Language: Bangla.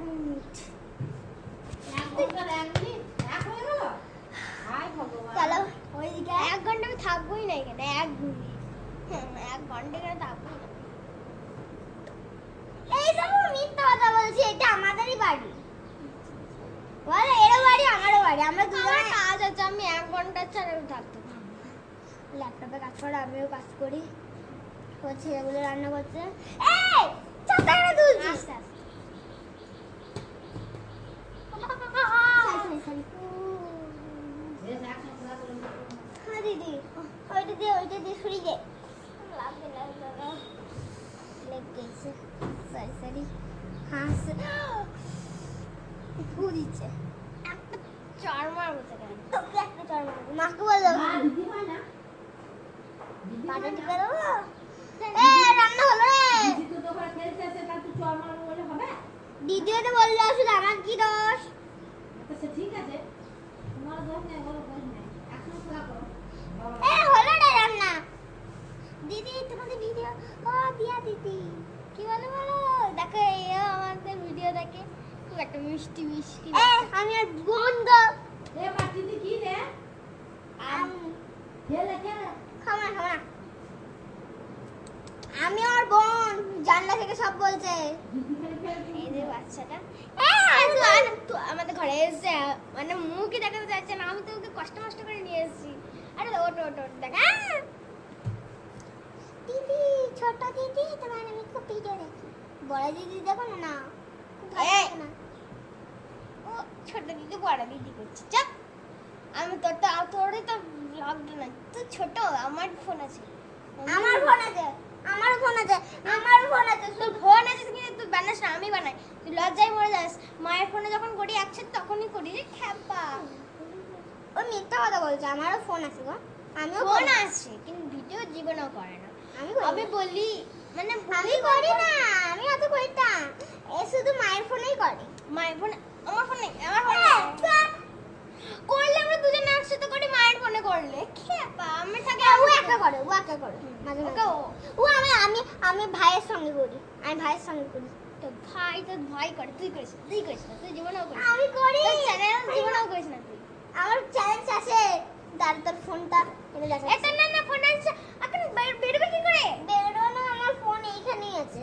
মিনিট। চলো ওইদিকে 1 ঘন্টা আমি থাকবোই না এখানে, 1 মিনিট। 1 ঘন্টা এখানে থাকবোই না। এই সব মিথ্যা কথা বলছি, এটা আমাদেরই বাড়ি। বলে এরও বাড়ি আমারও বাড়ি, আমরা আমার দুজনে কাজ আছে, আমি 1 ঘন্টা ছাড়া থাকতে পারবো না। ল্যাপটপে কাজ করে, আমিও কাজ করি। ও ছেলেগুলো রান্না করছে। এই ছাতা এনে তুলছি। আস্তে আস্তে। হ্যাঁ দিদি, ওইটা দিয়ে সরিয়ে দে। লাগবে লেগেছে। সরি হাস ফু দিচ্ছে। একটা চড় মারবো তোকে। তোকে একটা চড় মারবো। মাকে বলো পাটা টিপে দেবো। রান্না হলো রে। দিদিও তো বললো শুধু আমার কি দোষ। হলো রে রান্না। দিদি তোমাদের ভিডিও দিয়া দিদি কি বলে বলো, দেখো এও আমাদের ভিডিও দেখে, খুব একটা মিষ্টি মিষ্টি। আমি আর বন্ধ খাওয়া খাওয়া। আমি আর বোন জানলা থেকে সব বলছে। এই যে বাচ্চাটা আমাদের ঘরে এসে মানে মুখই দেখাতে যাচ্ছে না, আমি তো ওকে কষ্ট মষ্ট করে নিয়ে এসেছি। আরে ওট ওট ওট দেখ। দিদি ছোট দিদি তোমার আমি খুব ভিডিও দেখি। বড় দিদি দেখো না না খুব ভালো এই। লাগে না। ও ছোট দিদি বড় দিদি করছে, চাপ। আমি তোরই তো ব্লগটা না, তুই ছোট, আমার ফোন আছে। আমার ফোন আছে, আমার ফোন আছে, আমার ফোন আছে। তোর ফোন আছে কিন্তু তুই বানাস না, আমি বানাই। তুই লজ্জায় মরে যাস। মায়ের ফোনে যখন করি একসাথে তখনই করি রে খ্যাপা। ও মিথ্যা কথা বলছে, আমারও ফোন আছে গো। আমিও ফোন করি। আছে কিন্তু ভিডিও জীবনেও করে না। আমি করি আমি না। বলি মানে আমি করি না, আমি অত করি না। এ শুধু মায়ের ফোনেই করে। মায়ের ফোনে, আমার ফোনে, আমার ফোনে করলে আমরা দুজনে একসাথে করি, মায়ের ফোনে করলে খ্যাপা। আমি থাকি ও একা করে, ও একা করে মাঝে মাঝে। ওকে ও আমি ভাইয়ের সঙ্গে করি, আমি ভাইয়ের সঙ্গে করি। তো তোর ভাই করে, তুই করিস না, তুই করিস না, তুই জীবনেও করিস না। আমি করি। তোর চ্যানেল জীবনেও করিস না তুই। আমার চ্যালেঞ্জ আছে। তোর ফোনটা এনে দেখা। এটা না না ফোন আছে, এখন বেরোবে কি করে? বেরোনো, আমার ফোন এইখানেই আছে।